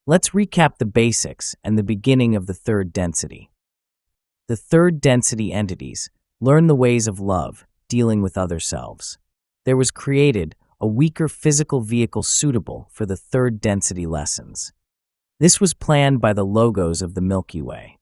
Let's recap the basics and the beginning of the third density. The third density entities learn the ways of love, dealing with other selves. There was created a weaker physical vehicle suitable for the third density lessons. This was planned by the logos of the Milky Way.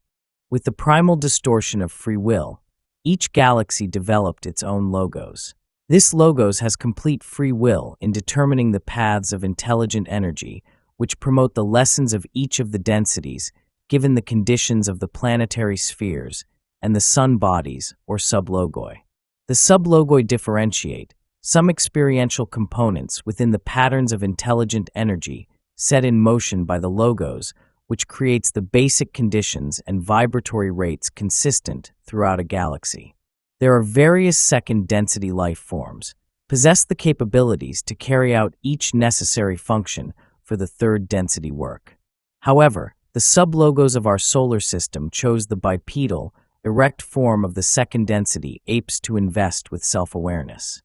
With the primal distortion of free will, each galaxy developed its own logos. This logos has complete free will in determining the paths of intelligent energy, which promote the lessons of each of the densities, given the conditions of the planetary spheres and the sun bodies, or sublogoi. The sublogoi differentiate some experiential components within the patterns of intelligent energy set in motion by the logos, which creates the basic conditions and vibratory rates consistent throughout a galaxy. There are various second density life forms, possess the capabilities to carry out each necessary function for the third density work. However, the sublogos of our solar system chose the bipedal, erect form of the second density apes to invest with self-awareness.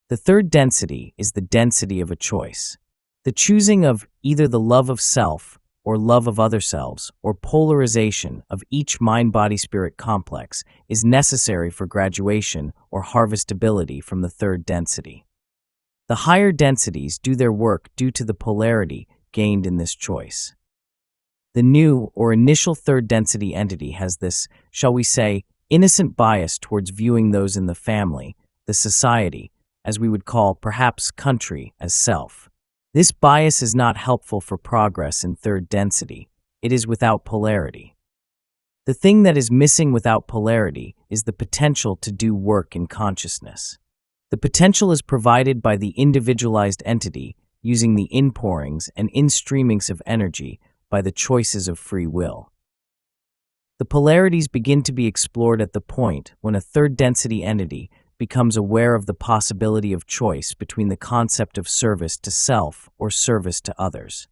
The third density is the density of a choice. The choosing of either the love of self or love of other selves or polarization of each mind-body-spirit complex is necessary for graduation or harvestability from the third density. The higher densities do their work due to the polarity gained in this choice. The new or initial third density entity has this, shall we say, innocent bias towards viewing those in the family, the society, as we would call perhaps country, as self. This bias is not helpful for progress in third density. It is without polarity. The thing that is missing without polarity is the potential to do work in consciousness. The potential is provided by the individualized entity using the inpourings and instreamings of energy by the choices of free will. The polarities begin to be explored at the point when a third density entity becomes aware of the possibility of choice between the concept of service to self or service to others.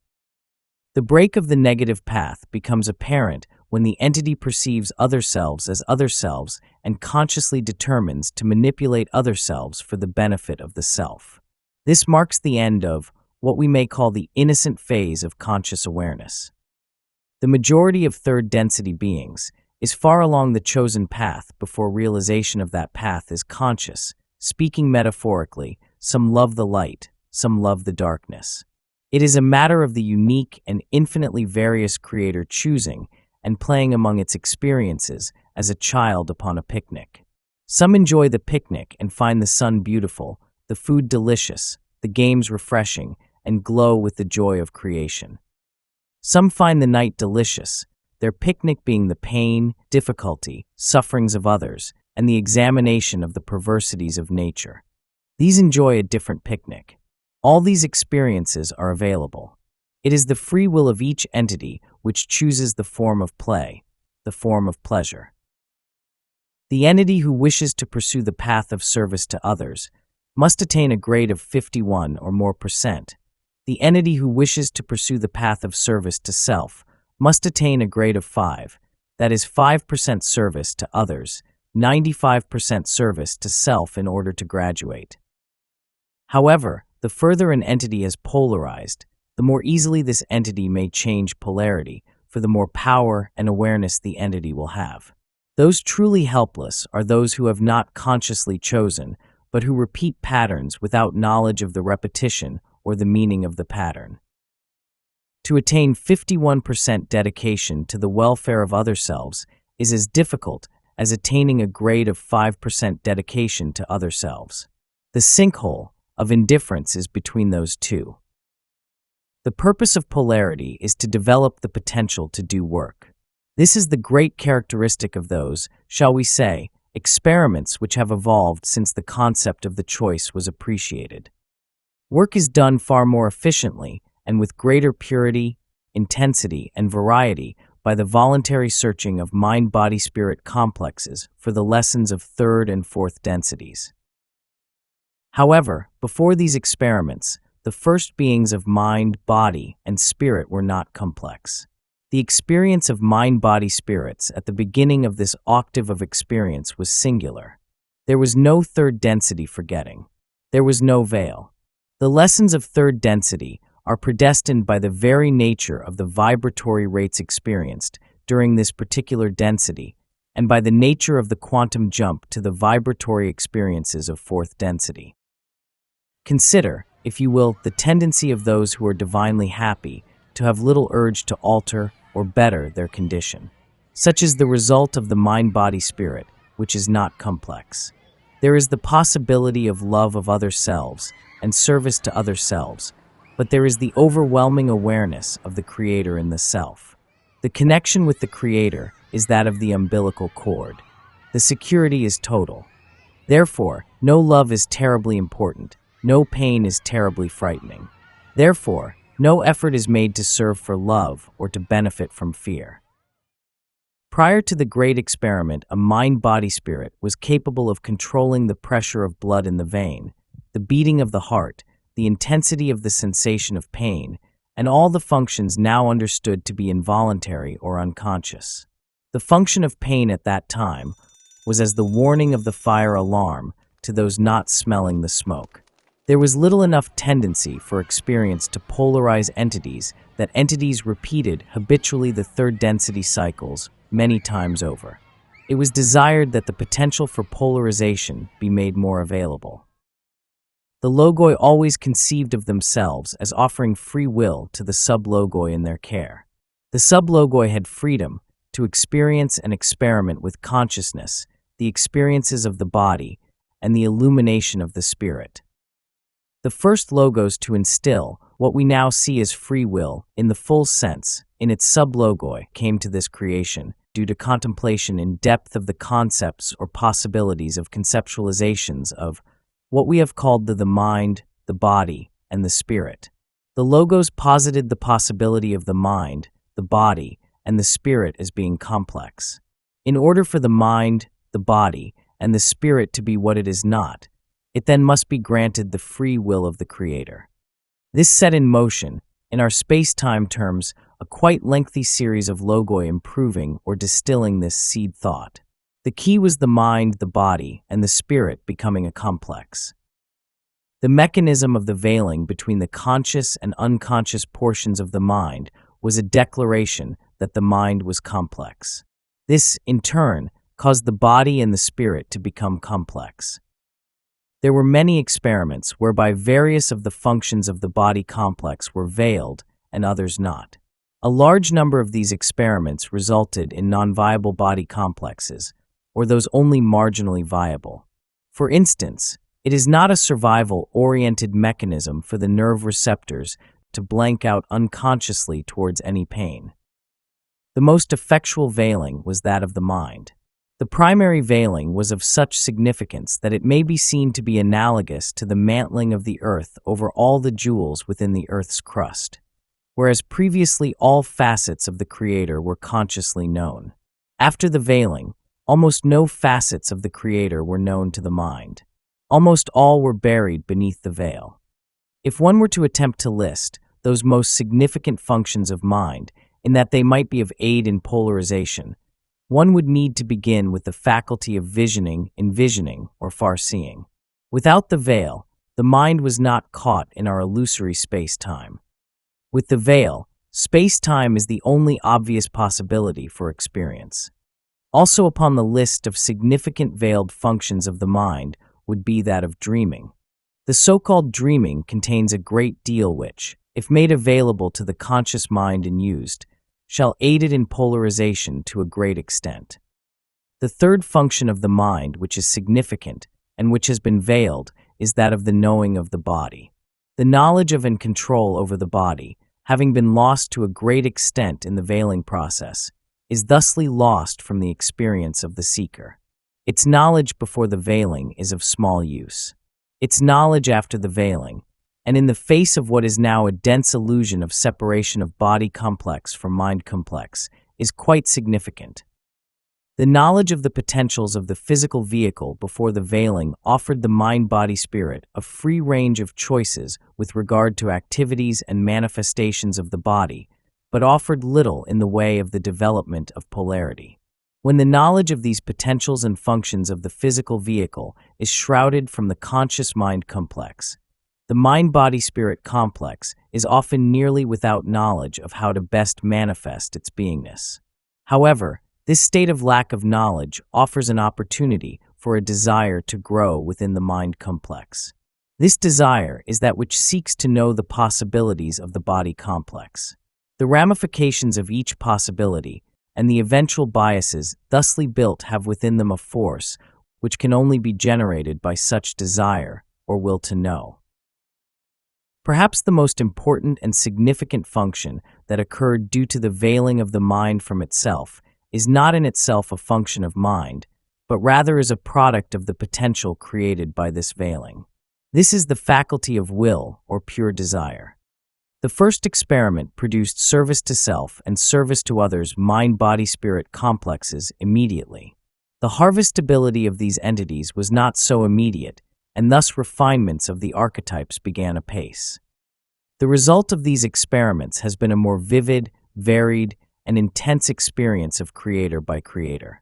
The break of the negative path becomes apparent when the entity perceives other selves as other selves and consciously determines to manipulate other selves for the benefit of the self. This marks the end of what we may call the innocent phase of conscious awareness. The majority of third density beings is far along the chosen path before realization of that path is conscious. Speaking metaphorically, some love the light, some love the darkness. It is a matter of the unique and infinitely various creator choosing and playing among its experiences as a child upon a picnic. Some enjoy the picnic and find the sun beautiful, the food delicious, the games refreshing, and glow with the joy of creation. Some find the night delicious, their picnic being the pain, difficulty, sufferings of others, and the examination of the perversities of nature. These enjoy a different picnic. All these experiences are available. It is the free will of each entity which chooses the form of play, the form of pleasure. The entity who wishes to pursue the path of service to others must attain a grade of 51 or more %. The entity who wishes to pursue the path of service to self must attain a grade of 5, that is 5% service to others, 95% service to self in order to graduate. However, the further an entity is polarized, the more easily this entity may change polarity, for the more power and awareness the entity will have. Those truly helpless are those who have not consciously chosen, but who repeat patterns without knowledge of the repetition or the meaning of the pattern. To attain 51% dedication to the welfare of other selves is as difficult as attaining a grade of 5% dedication to other selves. The sinkhole of indifference is between those two. The purpose of polarity is to develop the potential to do work. This is the great characteristic of those, shall we say, experiments which have evolved since the concept of the choice was appreciated. Work is done far more efficiently and with greater purity, intensity, and variety by the voluntary searching of mind-body-spirit complexes for the lessons of third and fourth densities. However, before these experiments, the first beings of mind, body, and spirit were not complex. The experience of mind-body spirits at the beginning of this octave of experience was singular. There was no third density forgetting. There was no veil. The lessons of third density are predestined by the very nature of the vibratory rates experienced during this particular density and by the nature of the quantum jump to the vibratory experiences of fourth density. Consider, if you will, the tendency of those who are divinely happy to have little urge to alter or better their condition. Such is the result of the mind-body-spirit, which is not complex. There is the possibility of love of other selves and service to other selves, but there is the overwhelming awareness of the Creator in the self. The connection with the Creator is that of the umbilical cord. The security is total. Therefore, no love is terribly important, no pain is terribly frightening. Therefore, no effort is made to serve for love or to benefit from fear. Prior to the great experiment, a mind-body-spirit was capable of controlling the pressure of blood in the vein, the beating of the heart, the intensity of the sensation of pain, and all the functions now understood to be involuntary or unconscious. The function of pain at that time was as the warning of the fire alarm to those not smelling the smoke. There was little enough tendency for experience to polarize entities that entities repeated habitually the third density cycles many times over. It was desired that the potential for polarization be made more available. The logoi always conceived of themselves as offering free will to the sub-logoi in their care. The sub-logoi had freedom to experience and experiment with consciousness, the experiences of the body, and the illumination of the spirit. The first logos to instill what we now see as free will in the full sense in its sub-logoi came to this creation due to contemplation in depth of the concepts or possibilities of conceptualizations of what we have called the mind, the body, and the spirit. The logos posited the possibility of the mind, the body, and the spirit as being complex. In order for the mind, the body, and the spirit to be what it is not, it then must be granted the free will of the Creator. This set in motion, in our space-time terms, a quite lengthy series of logoi improving or distilling this seed thought. The key was the mind, the body, and the spirit becoming a complex. The mechanism of the veiling between the conscious and unconscious portions of the mind was a declaration that the mind was complex. This, in turn, caused the body and the spirit to become complex. There were many experiments whereby various of the functions of the body complex were veiled and others not. A large number of these experiments resulted in non-viable body complexes, or those only marginally viable. For instance, it is not a survival-oriented mechanism for the nerve receptors to blank out unconsciously towards any pain. The most effectual veiling was that of the mind. The primary veiling was of such significance that it may be seen to be analogous to the mantling of the earth over all the jewels within the earth's crust, whereas previously all facets of the Creator were consciously known. After the veiling, almost no facets of the Creator were known to the mind. Almost all were buried beneath the veil. If one were to attempt to list those most significant functions of mind, in that they might be of aid in polarization, one would need to begin with the faculty of visioning, envisioning, or far-seeing. Without the veil, the mind was not caught in our illusory space-time. With the veil, space-time is the only obvious possibility for experience. Also upon the list of significant veiled functions of the mind would be that of dreaming. The so-called dreaming contains a great deal which, if made available to the conscious mind and used, shall aid it in polarization to a great extent. The third function of the mind which is significant and which has been veiled is that of the knowing of the body. The knowledge of and control over the body, having been lost to a great extent in the veiling process, is thusly lost from the experience of the seeker. Its knowledge before the veiling is of small use. Its knowledge after the veiling, and in the face of what is now a dense illusion of separation of body complex from mind complex, is quite significant. The knowledge of the potentials of the physical vehicle before the veiling offered the mind-body-spirit a free range of choices with regard to activities and manifestations of the body, but offered little in the way of the development of polarity. When the knowledge of these potentials and functions of the physical vehicle is shrouded from the conscious mind complex, the mind-body-spirit complex is often nearly without knowledge of how to best manifest its beingness. However, this state of lack of knowledge offers an opportunity for a desire to grow within the mind complex. This desire is that which seeks to know the possibilities of the body complex. The ramifications of each possibility and the eventual biases thusly built have within them a force which can only be generated by such desire or will to know. Perhaps the most important and significant function that occurred due to the veiling of the mind from itself is not in itself a function of mind, but rather is a product of the potential created by this veiling. This is the faculty of will or pure desire. The first experiment produced service to self and service to others mind-body-spirit complexes immediately. The harvestability of these entities was not so immediate, and thus refinements of the archetypes began apace. The result of these experiments has been a more vivid, varied, and intense experience of creator by creator.